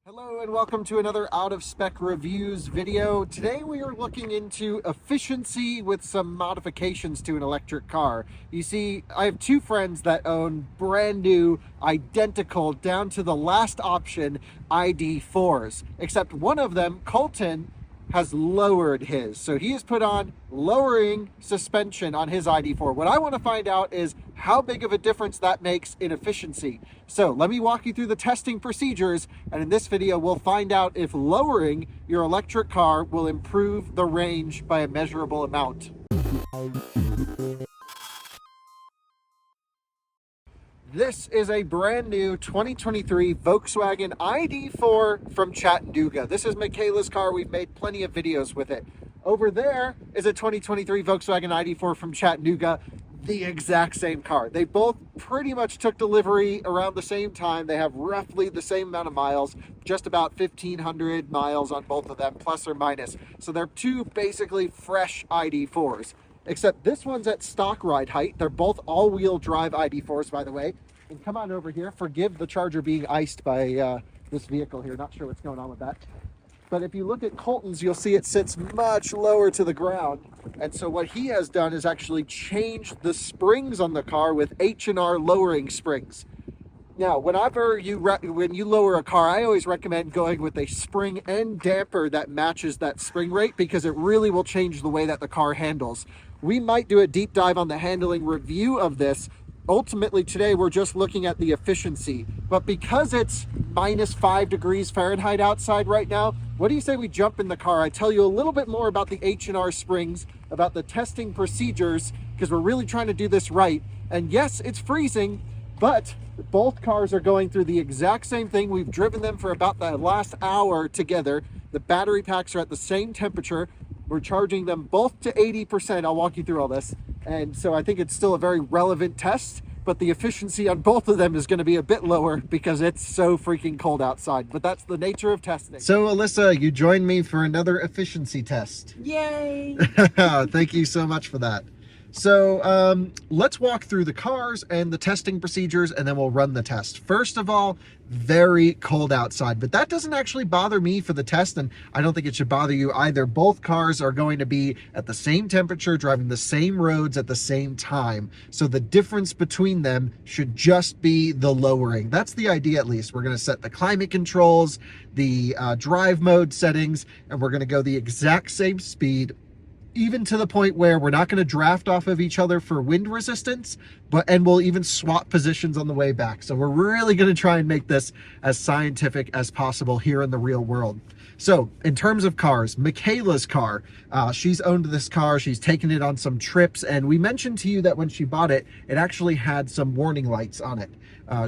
Hello and welcome to another Out of Spec Reviews video. Today we are looking into efficiency with some modifications to an electric car. You see, I have two friends that own brand new, identical, down to the last option ID.4s. Except one of them, Colton, has lowered his. So he has put on lowering suspension on his ID.4. What I want to find out is how big of a difference that makes in efficiency. So let me walk you through the testing procedures, and in this video we'll find out if lowering your electric car will improve the range by a measurable amount. This is a brand new 2023 Volkswagen ID.4 from Chattanooga. This is Michaela's car. We've made plenty of videos with it. Over there is a 2023 Volkswagen ID.4 from Chattanooga, the exact same car. They both pretty much took delivery around the same time. They have roughly the same amount of miles, just about 1,500 miles on both of them, plus or minus. So they're two basically fresh ID.4s. Except this one's at stock ride height. They're both all-wheel drive ID.4s, by the way. And come on over here. Forgive the Charger being iced by this vehicle here. Not sure what's going on with that. But if you look at Colton's, you'll see it sits much lower to the ground. And so what he has done is actually changed the springs on the car with H&R Lowering Springs. Now, when you lower a car, I always recommend going with a spring and damper that matches that spring rate, because it really will change the way that the car handles. We might do a deep dive on the handling review of this. Ultimately, today we're just looking at the efficiency. But because it's minus 5 degrees Fahrenheit outside right now, what do you say we jump in the car? I tell you a little bit more about the H&R springs, about the testing procedures, because we're really trying to do this right. And yes, it's freezing, but both cars are going through the exact same thing. We've driven them for about the last hour together. The battery packs are at the same temperature. We're charging them both to 80%. I'll walk you through all this. And so I think it's still a very relevant test, but the efficiency on both of them is going to be a bit lower because it's so freaking cold outside. But that's the nature of testing. So Alyssa, you joined me for another efficiency test. Yay! Thank you so much for that. So let's walk through the cars and the testing procedures, and then we'll run the test. First of all, very cold outside, but that doesn't actually bother me for the test, and I don't think it should bother you either. Both cars are going to be at the same temperature, driving the same roads at the same time. So the difference between them should just be the lowering. That's the idea, at least. We're going to set the climate controls, the drive mode settings, and we're going to go the exact same speed, even to the point where we're not going to draft off of each other for wind resistance, and we'll even swap positions on the way back. So we're really going to try and make this as scientific as possible here in the real world. So in terms of cars, Michaela's car, she's owned this car. She's taken it on some trips, and we mentioned to you that when she bought it, it actually had some warning lights on it.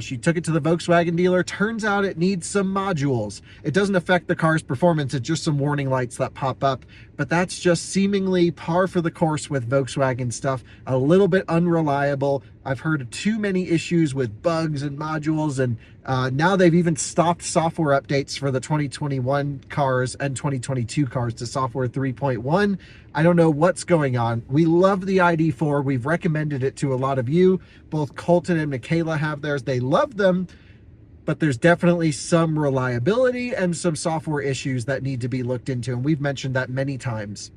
She took it to the Volkswagen dealer. Turns out it needs some modules. It doesn't affect the car's performance. It's just some warning lights that pop up. But that's just seemingly par for the course with Volkswagen stuff. A little bit unreliable. I've heard too many issues with bugs and modules, and now they've even stopped software updates for the 2021 cars and 2022 cars to software 3.1. I don't know what's going on. We love the ID.4. We've recommended it to a lot of you. Both Colton and Michaela have theirs. They love them, but there's definitely some reliability and some software issues that need to be looked into, and we've mentioned that many times.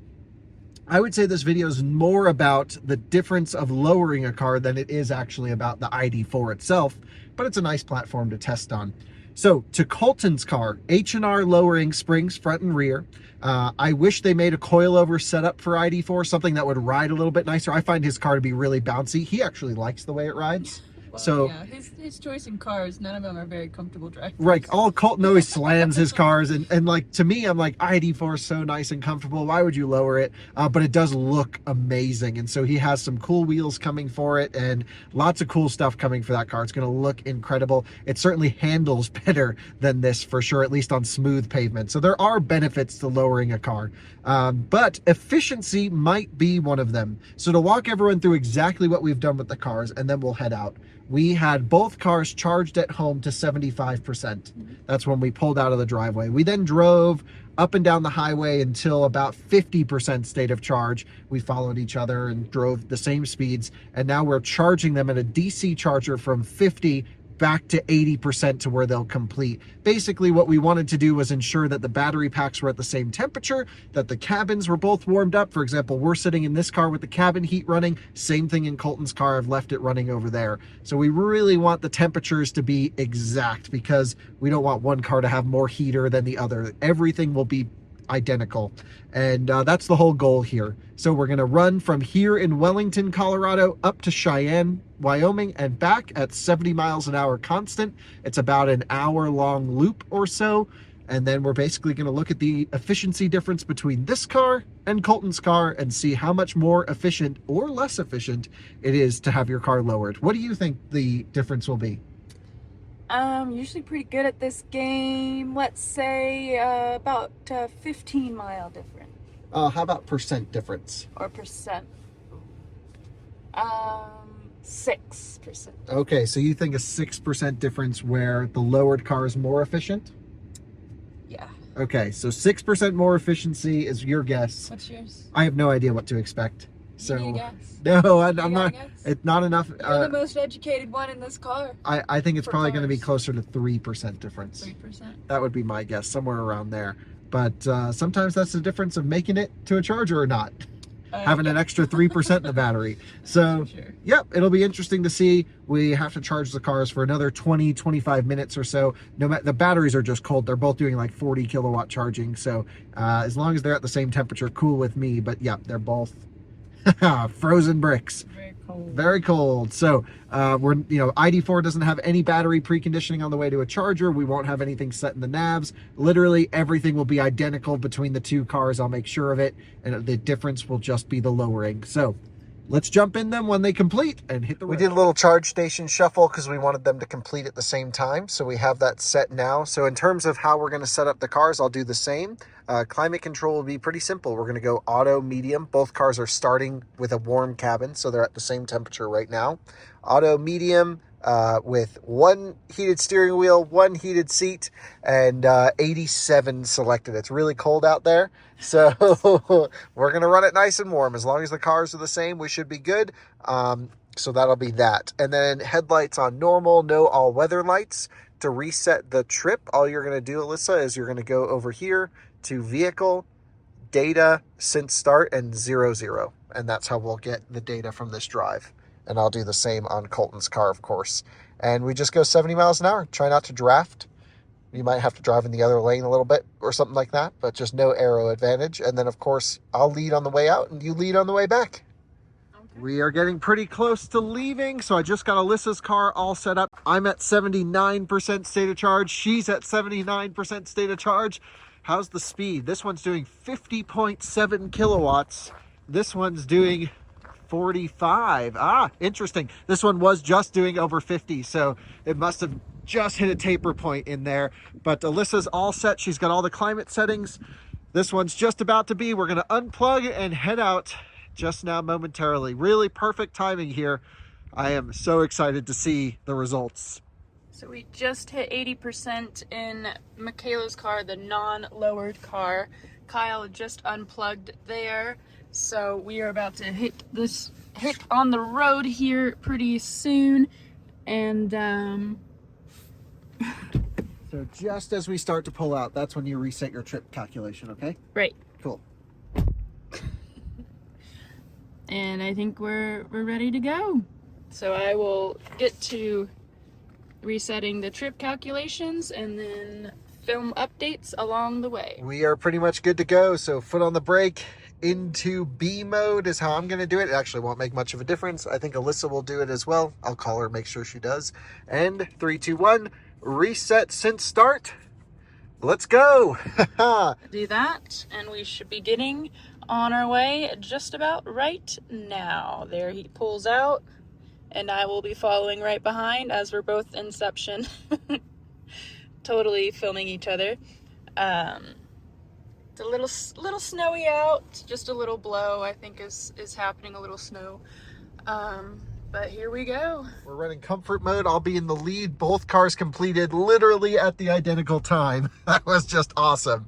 I would say this video is more about the difference of lowering a car than it is actually about the ID.4 itself, but it's a nice platform to test on. So to Colton's car, H&R Lowering Springs front and rear. I wish they made a coilover setup for ID.4, something that would ride a little bit nicer. I find his car to be really bouncy. He actually likes the way it rides. Well, So yeah, his choice in cars, none of them are very comfortable driving. right, all Colton always slams his cars, and like, to me, I'm like, ID.4 is so nice and comfortable, why would you lower it? But it does look amazing, and so he has some cool wheels coming for it and lots of cool stuff coming for that car. It's going to look incredible. It certainly handles better than this for sure, at least on smooth pavement. So there are benefits to lowering a car, but efficiency might be one of them. So to walk everyone through exactly what we've done with the cars, and then we'll head out. We had both cars charged at home to 75%. That's when we pulled out of the driveway. We then drove up and down the highway until about 50% state of charge. We followed each other and drove the same speeds. And now we're charging them at a DC charger from 50 back to 80% to where they'll complete. Basically, what we wanted to do was ensure that the battery packs were at the same temperature, that the cabins were both warmed up. For example, we're sitting in this car with the cabin heat running. Same thing in Colton's car. I've left it running over there. So we really want the temperatures to be exact because we don't want one car to have more heater than the other. Everything will be identical, and that's the whole goal here. So we're going to run from here in Wellington, Colorado up to Cheyenne, Wyoming, and back at 70 miles an hour constant. It's about an hour-long loop or so, and then we're basically going to look at the efficiency difference between this car and Colton's car and see how much more efficient or less efficient it is to have your car lowered. What do you think the difference will be? Usually pretty good at this game. Let's say about 15-mile difference. How about percent difference? Or percent. 6%. Okay, so you think a 6% difference where the lowered car is more efficient? Yeah. Okay, so 6% more efficiency is your guess. What's yours? I have no idea what to expect. So You need a guess. no, I'm You not. got a guess? It's not enough. You're the most educated one in this car. I think it's For probably going to be cars. closer to 3% difference. 3%. That would be my guess, somewhere around there. But sometimes that's the difference of making it to a charger or not. Having an extra 3% in the battery. So, Sure. yep, it'll be interesting to see. We have to charge the cars for another 20-25 minutes or so. No matter, the batteries are just cold. They're both doing like 40 kilowatt charging. So as long as they're at the same temperature, cool with me. But yeah, they're both frozen bricks. Very cold. Very cold. So we're, ID.4 doesn't have any battery preconditioning on the way to a charger. We won't have anything set in the navs. Literally everything will be identical between the two cars. I'll make sure of it. And the difference will just be the lowering. So let's jump in them when they complete and hit the road. We did a little charge station shuffle because we wanted them to complete at the same time. So we have that set now. So in terms of how we're going to set up the cars, I'll do the same. Climate control will be pretty simple. We're going to go auto, medium. Both cars are starting with a warm cabin, so they're at the same temperature right now. Auto, medium, with one heated steering wheel, one heated seat, and 87 selected. It's really cold out there, so we're going to run it nice and warm. As long as the cars are the same, we should be good. So that'll be that. And then headlights on normal, no all-weather lights. To reset the trip, all you're going to do, Alyssa, is you're going to go over here to vehicle, data, since start, and 00. And that's how we'll get the data from this drive. And I'll do the same on Colton's car, of course. And we just go 70 miles an hour. Try not to draft. You might have to drive in the other lane a little bit or something like that, but just no aero advantage. And then, of course, I'll lead on the way out and you lead on the way back. We are getting pretty close to leaving, so I just got Alyssa's car all set up. I'm at 79% state of charge. She's at 79% state of charge. How's the speed? This one's doing 50.7 kilowatts. This one's doing 45. Interesting. This one was just doing over 50, so it must have just hit a taper point in there. But Alyssa's all set. She's got all the climate settings. This one's just about to be. We're going to unplug and head out just now momentarily. Really perfect timing here. I am so excited to see the results. So we just hit 80% in Michaela's car, the non-lowered car. Kyle just unplugged there. So we are about to hit on the road here pretty soon. And so just as we start to pull out, that's when you reset your trip calculation, okay? Right. Cool. And I think we're ready to go. So I will get to resetting the trip calculations and then film updates along the way. We are pretty much good to go. So foot on the brake, into B mode is how I'm going to do it. It actually won't make much of a difference. I think Alyssa will do it as well. I'll call her, make sure she does. And 3, 2, 1, reset since start. Let's go. Do that, and we should be getting on our way just about right now. There he pulls out, and I will be following right behind as we're both Inception. Totally filming each other. It's a little snowy out, just a little blow I think is happening, a little snow. But here we go. We're running comfort mode. I'll be in the lead. Both cars completed literally at the identical time. That was just awesome.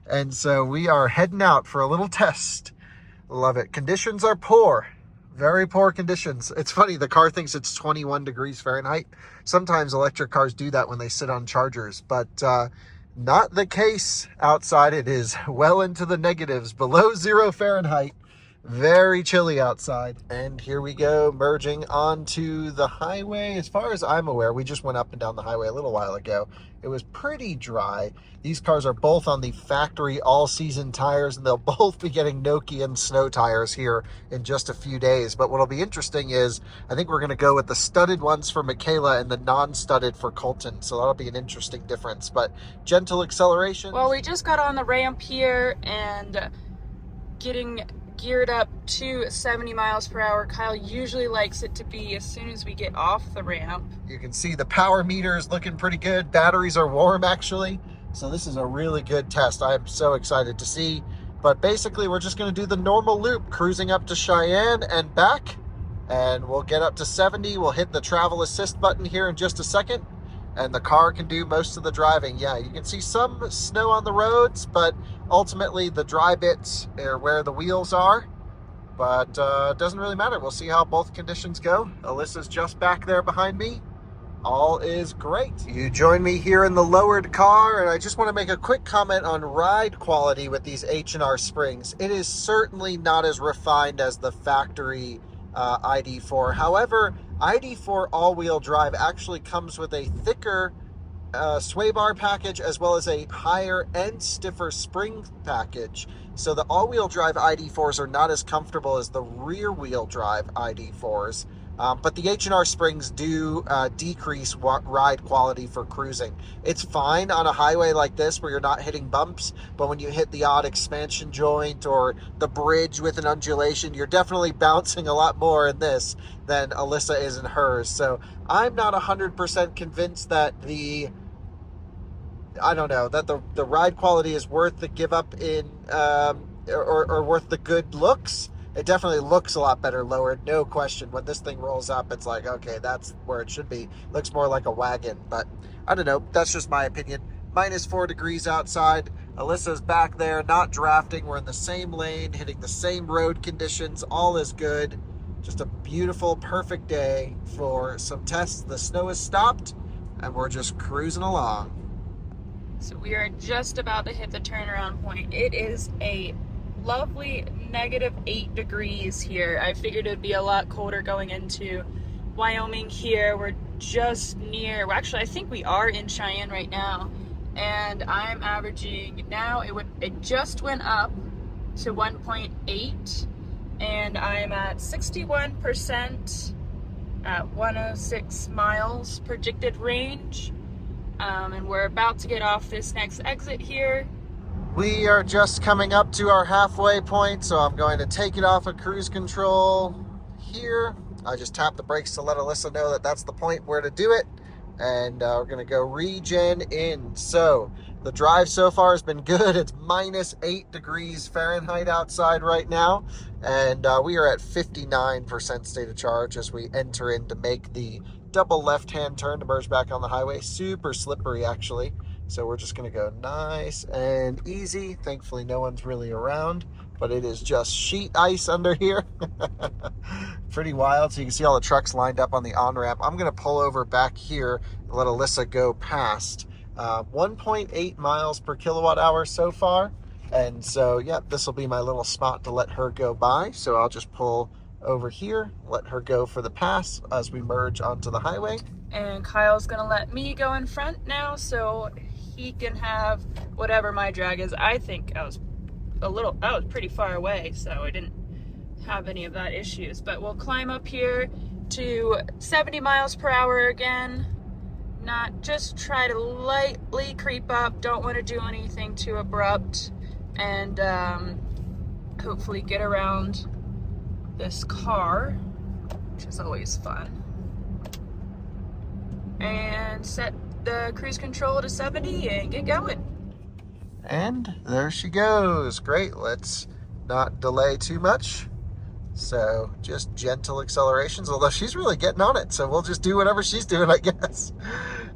And so we are heading out for a little test. Love it. Conditions are poor. Very poor conditions. It's funny, the car thinks it's 21 degrees Fahrenheit. Sometimes electric cars do that when they sit on chargers, but not the case outside. It is well into the negatives, below 0 Fahrenheit. Very chilly outside. And here we go, merging onto the highway. As far as I'm aware, we just went up and down the highway a little while ago. It was pretty dry. These cars are both on the factory all-season tires, and they'll both be getting Nokian snow tires here in just a few days. But what'll be interesting is, I think we're going to go with the studded ones for Michaela and the non-studded for Colton. So that'll be an interesting difference. But gentle acceleration. Well, we just got on the ramp here and getting geared up to 70 miles per hour. Kyle usually likes it to be as soon as we get off the ramp. You can see the power meter is looking pretty good. Batteries are warm, actually. So this is a really good test. I am so excited to see. But basically, we're just going to do the normal loop, cruising up to Cheyenne and back. And we'll get up to 70. We'll hit the travel assist button here in just a second. And the car can do most of the driving. Yeah, you can see some snow on the roads, but ultimately the dry bits are where the wheels are. But it doesn't really matter. We'll see how both conditions go. Alyssa's just back there behind me. All is great. You join me here in the lowered car, and I just want to make a quick comment on ride quality with these H&R Springs. It is certainly not as refined as the factory ID.4. However, ID.4 all-wheel drive actually comes with a thicker sway bar package, as well as a higher and stiffer spring package. So the all-wheel drive ID.4s are not as comfortable as the rear-wheel drive ID.4s. But the H&R Springs do decrease ride quality for cruising. It's fine on a highway like this where you're not hitting bumps, but when you hit the odd expansion joint or the bridge with an undulation, you're definitely bouncing a lot more in this than Alyssa is in hers. So I'm not 100% convinced that the ride quality is worth the give up in, or worth the good looks. It definitely looks a lot better lowered, no question. When this thing rolls up, it's like, okay, that's where it should be. Looks more like a wagon, but I don't know. That's just my opinion. -4 degrees outside. Alyssa's back there, not drafting. We're in the same lane, hitting the same road conditions. All is good. Just a beautiful, perfect day for some tests. The snow has stopped, and we're just cruising along. So we are just about to hit the turnaround point. It is a lovely -8 degrees here. I figured it'd be a lot colder going into Wyoming here. We're just near, well, actually I think we are in Cheyenne right now, and I'm averaging now, it just went up to 1.8, and I'm at 61% at 106 miles predicted range. And we're about to get off this next exit here. We are just coming up to our halfway point, so I'm going to take it off of cruise control here. I just tap the brakes to let Alyssa know that that's the point where to do it. And we're going to go regen in. So the drive so far has been good. It's -8 degrees Fahrenheit outside right now. And we are at 59% state of charge as we enter in to make the double left-hand turn to merge back on the highway. Super slippery, actually. So we're just going to go nice and easy. Thankfully, no one's really around, but it is just sheet ice under here. Pretty wild. So you can see all the trucks lined up on the on-ramp. I'm going to pull over back here and let Alyssa go past. 1.8 miles per kilowatt hour so far. And so, yeah, this will be my little spot to let her go by. So I'll just pull over here, let her go for the pass as we merge onto the highway. And Kyle's gonna let me go in front now so he can have whatever my drag is. I think I was pretty far away, so I didn't have any of that issues. But we'll climb up here to 70 miles per hour again. Just try to lightly creep up. Don't want to do anything too abrupt. And hopefully get around this car, which is always fun. And set the cruise control to 70 and get going. And there she goes. Great. Let's not delay too much. So just gentle accelerations, although she's really getting on it. So we'll just do whatever she's doing, I guess.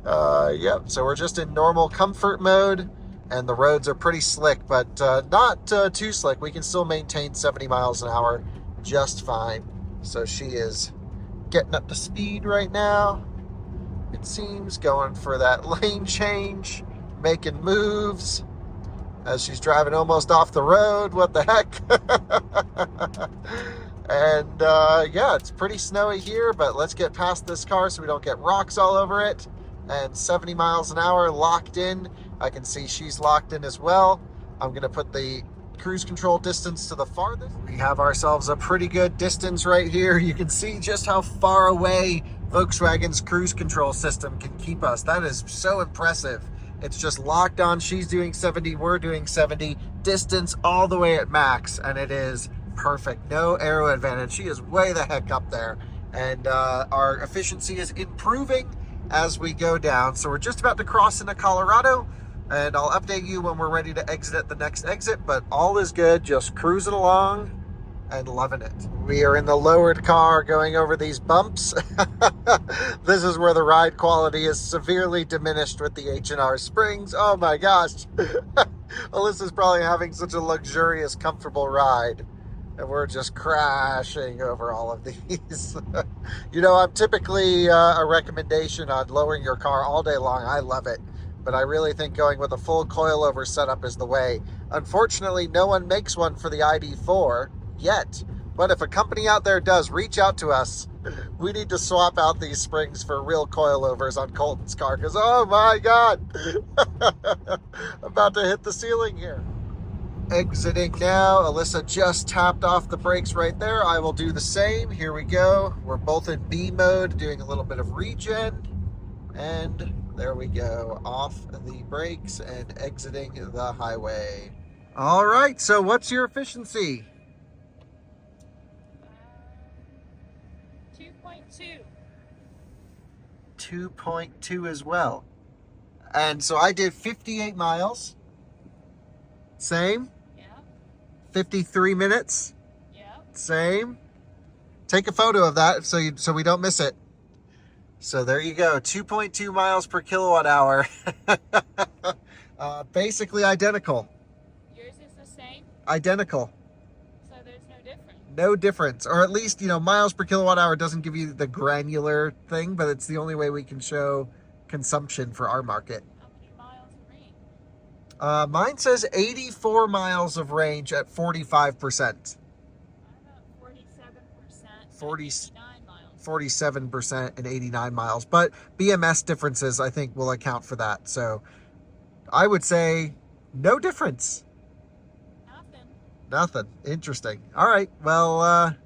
Yep. So we're just in normal comfort mode, and the roads are pretty slick, but not too slick. We can still maintain 70 miles an hour just fine. So she is getting up to speed right now. It seems going for that lane change, making moves as she's driving almost off the road. What the heck? And yeah, it's pretty snowy here, but let's get past this car so we don't get rocks all over it. And 70 miles an hour locked in. I can see she's locked in as well. I'm gonna put the cruise control distance to the farthest. We have ourselves a pretty good distance right here. You can see just how far away Volkswagen's cruise control system can keep us. That is so impressive. It's just locked on. She's doing 70, we're doing 70. Distance all the way at max, and it is perfect. No aero advantage. She is way the heck up there. And our efficiency is improving as we go down. So we're just about to cross into Colorado, and I'll update you when we're ready to exit at the next exit, but all is good, just cruising along and loving it. We are in the lowered car going over these bumps. This is where the ride quality is severely diminished with the H&R Springs. Oh my gosh. Alyssa's probably having such a luxurious, comfortable ride, and we're just crashing over all of these. You know, I'm typically a recommendation on lowering your car all day long. I love it. But I really think going with a full coilover setup is the way. Unfortunately, no one makes one for the ID.4 yet. But if a company out there does, reach out to us. We need to swap out these springs for real coilovers on Colton's car, because oh my God, about to hit the ceiling here. Exiting now. Alyssa just tapped off the brakes right there. I will do the same. Here we go. We're both in B mode, doing a little bit of regen. And there we go, off the brakes and exiting the highway. All right, so what's your efficiency? 2.2. 2.2 as well. And so I did 58 miles. Same? Yeah. 53 minutes? Yeah. Same. Take a photo of that so we don't miss it. So there you go, 2.2 miles per kilowatt hour. Basically identical. Yours is the same? Identical. So there's no difference? No difference. Or at least, you know, miles per kilowatt hour doesn't give you the granular thing, but it's the only way we can show consumption for our market. How many miles of range? Mine says 84 miles of range at 45%. I'm at 47%. 40. 89 miles. 47% and 89 miles, but BMS differences I think will account for that. So I would say no difference. Nothing. Interesting. All right, well,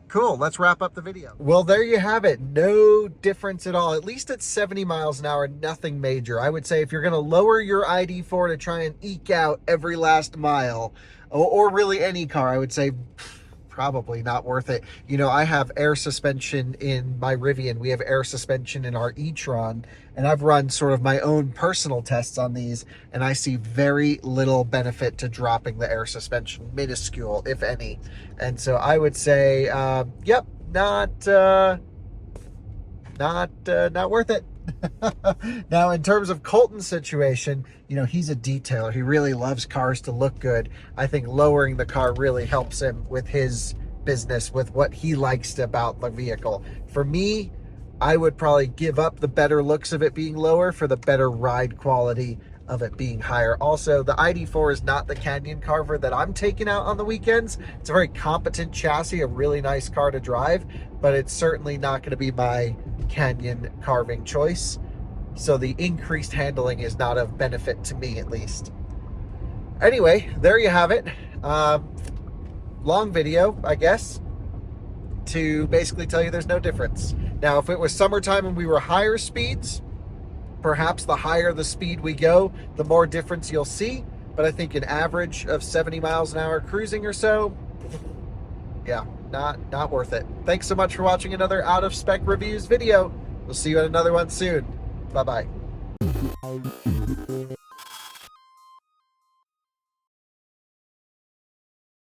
cool. Let's wrap up the video. Well, there you have it. No difference at all. At least at 70 miles an hour, nothing major. I would say if you're going to lower your ID.4 to try and eke out every last mile, or really any car, I would say probably not worth it. You know, I have air suspension in my Rivian. We have air suspension in our e-tron, and I've run sort of my own personal tests on these, and I see very little benefit to dropping the air suspension, minuscule, if any. And so I would say, yep, not worth it. Now, in terms of Colton's situation, you know, he's a detailer. He really loves cars to look good. I think lowering the car really helps him with his business, with what he likes about the vehicle. For me, I would probably give up the better looks of it being lower for the better ride quality of it being higher. Also, the ID.4 is not the Canyon Carver that I'm taking out on the weekends. It's a very competent chassis, a really nice car to drive, but it's certainly not going to be my Canyon carving choice. So the increased handling is not of benefit to me, at least. Anyway, there you have it. Long video, I guess, to basically tell you there's no difference. Now, if it was summertime and we were higher speeds, perhaps the higher the speed we go, the more difference you'll see. But I think an average of 70 miles an hour cruising or so, yeah, not worth it. Thanks so much for watching another Out of Spec Reviews video. We'll see you at another one soon. Bye-bye.